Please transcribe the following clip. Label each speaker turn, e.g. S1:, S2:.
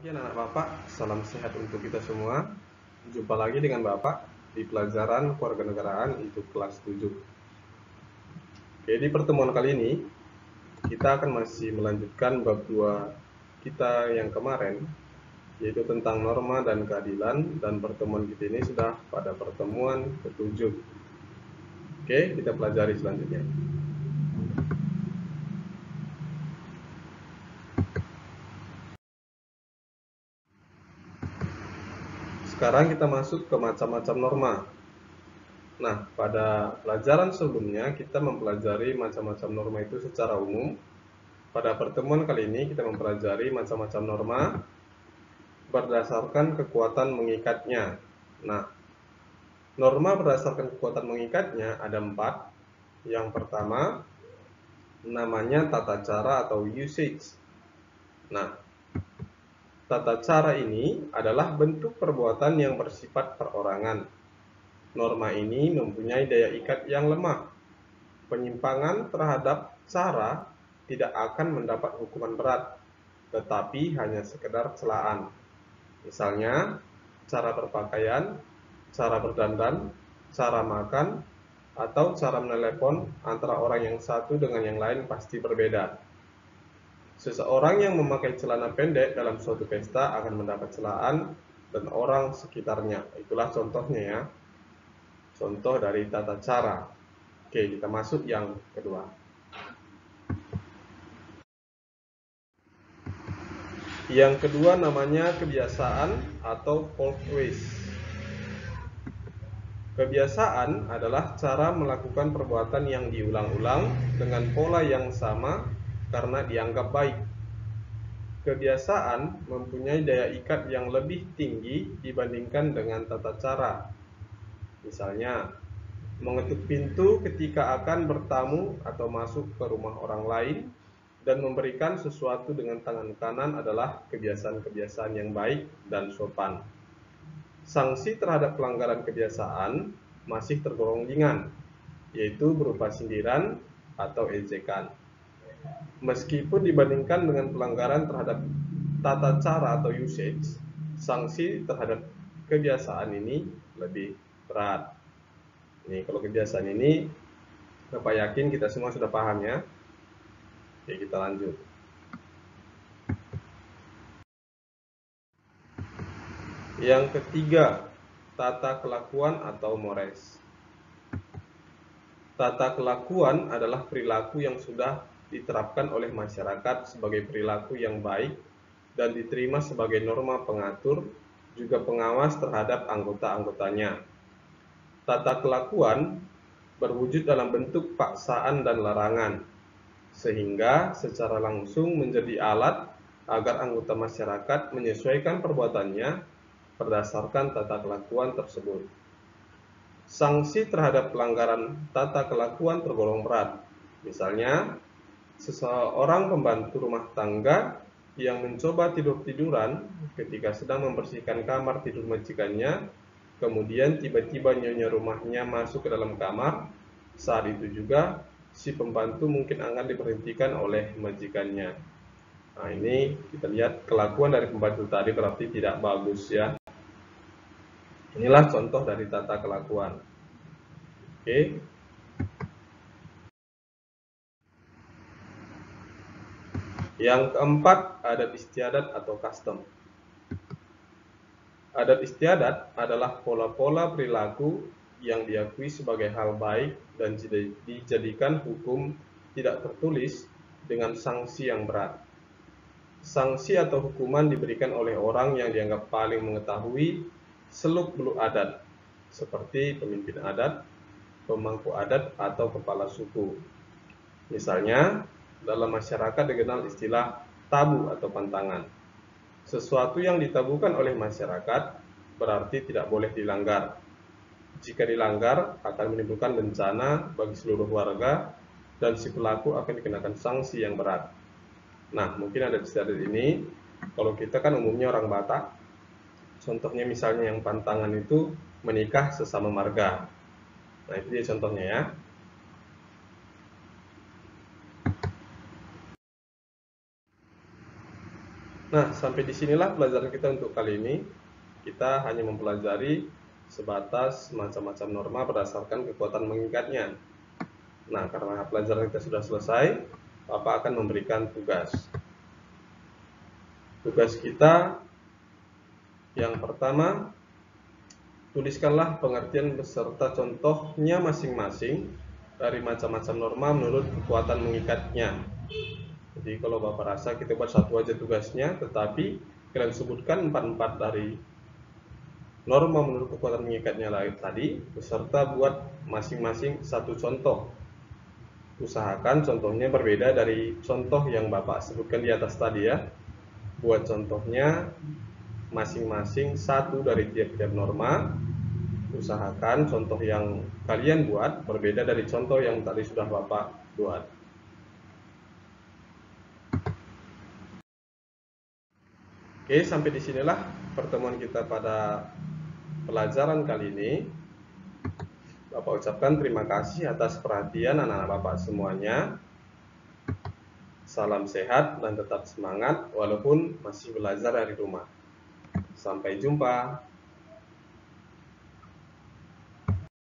S1: Pagi anak-anak Bapak, salam sehat untuk kita semua. Jumpa lagi dengan Bapak di pelajaran kewarganegaraan untuk kelas 7. Oke, di pertemuan kali ini kita akan masih melanjutkan bab 2 kita yang kemarin, yaitu tentang norma dan keadilan, dan pertemuan kita ini sudah pada pertemuan ke-7. Oke, kita pelajari selanjutnya. Sekarang kita masuk ke macam-macam norma. Nah, pada pelajaran sebelumnya kita mempelajari macam-macam norma itu secara umum. Pada pertemuan kali ini kita mempelajari macam-macam norma berdasarkan kekuatan mengikatnya. Nah, norma berdasarkan kekuatan mengikatnya ada 4. Yang pertama namanya tata cara atau usage. Nah, tata cara ini adalah bentuk perbuatan yang bersifat perorangan. Norma ini mempunyai daya ikat yang lemah. Penyimpangan terhadap cara tidak akan mendapat hukuman berat, tetapi hanya sekedar celaan. Misalnya, cara berpakaian, cara berdandan, cara makan, atau cara menelepon antara orang yang satu dengan yang lain pasti berbeda. Seseorang yang memakai celana pendek dalam suatu pesta akan mendapat celaan dan orang sekitarnya. Itulah contohnya ya. Contoh dari tata cara. Oke, kita masuk yang kedua. Yang kedua namanya kebiasaan atau folkways. Kebiasaan adalah cara melakukan perbuatan yang diulang-ulang dengan pola yang sama karena dianggap baik. Kebiasaan mempunyai daya ikat yang lebih tinggi dibandingkan dengan tata cara. Misalnya, mengetuk pintu ketika akan bertamu atau masuk ke rumah orang lain dan memberikan sesuatu dengan tangan kanan adalah kebiasaan-kebiasaan yang baik dan sopan. Sanksi terhadap pelanggaran kebiasaan masih tergolong ringan, yaitu berupa sindiran atau ejekan. Meskipun dibandingkan dengan pelanggaran terhadap tata cara atau usage, sanksi terhadap kebiasaan ini lebih berat. Nih, kalau kebiasaan ini, Bapak yakin kita semua sudah paham ya. Oke, kita lanjut. Yang ketiga, tata kelakuan atau mores. Tata kelakuan adalah perilaku yang sudah diterapkan oleh masyarakat sebagai perilaku yang baik dan diterima sebagai norma pengatur, juga pengawas terhadap anggota-anggotanya. Tata kelakuan berwujud dalam bentuk paksaan dan larangan, sehingga secara langsung menjadi alat agar anggota masyarakat menyesuaikan perbuatannya berdasarkan tata kelakuan tersebut. Sanksi terhadap pelanggaran tata kelakuan tergolong berat. Misalnya, seseorang pembantu rumah tangga yang mencoba tidur-tiduran ketika sedang membersihkan kamar tidur majikannya, kemudian tiba-tiba nyonya rumahnya masuk ke dalam kamar. Saat itu juga si pembantu mungkin akan diberhentikan oleh majikannya. Nah, ini kita lihat kelakuan dari pembantu tadi berarti tidak bagus ya. Inilah contoh dari tata kelakuan. Oke. Yang keempat, adat istiadat atau custom. Adat istiadat adalah pola-pola perilaku yang diakui sebagai hal baik dan dijadikan hukum tidak tertulis dengan sanksi yang berat. Sanksi atau hukuman diberikan oleh orang yang dianggap paling mengetahui seluk-beluk adat, seperti pemimpin adat, pemangku adat, atau kepala suku. Misalnya, dalam masyarakat dikenal istilah tabu atau pantangan. Sesuatu yang ditabukan oleh masyarakat berarti tidak boleh dilanggar. Jika dilanggar, akan menimbulkan bencana bagi seluruh warga dan si pelaku akan dikenakan sanksi yang berat. Nah, mungkin ada istiadat ini, kalau kita kan umumnya orang Batak, contohnya misalnya yang pantangan itu menikah sesama marga. Nah, itu dia contohnya ya. Nah, sampai disinilah pelajaran kita untuk kali ini. Kita hanya mempelajari sebatas macam-macam norma berdasarkan kekuatan mengikatnya. Nah, karena pelajaran kita sudah selesai, Bapak akan memberikan tugas. Tugas kita yang pertama, tuliskanlah pengertian beserta contohnya masing-masing dari macam-macam norma menurut kekuatan mengikatnya. Jadi kalau Bapak rasa kita buat satu aja tugasnya, tetapi kalian sebutkan 4 dari norma menurut kekuatan mengikatnya tadi, beserta buat masing-masing satu contoh. Usahakan contohnya berbeda dari contoh yang Bapak sebutkan di atas tadi ya. Buat contohnya masing-masing satu dari tiap-tiap norma. Usahakan contoh yang kalian buat berbeda dari contoh yang tadi sudah Bapak buat. Oke, sampai disinilah pertemuan kita pada pelajaran kali ini. Bapak ucapkan terima kasih atas perhatian anak-anak Bapak semuanya. Salam sehat dan tetap semangat walaupun masih belajar dari rumah. Sampai jumpa.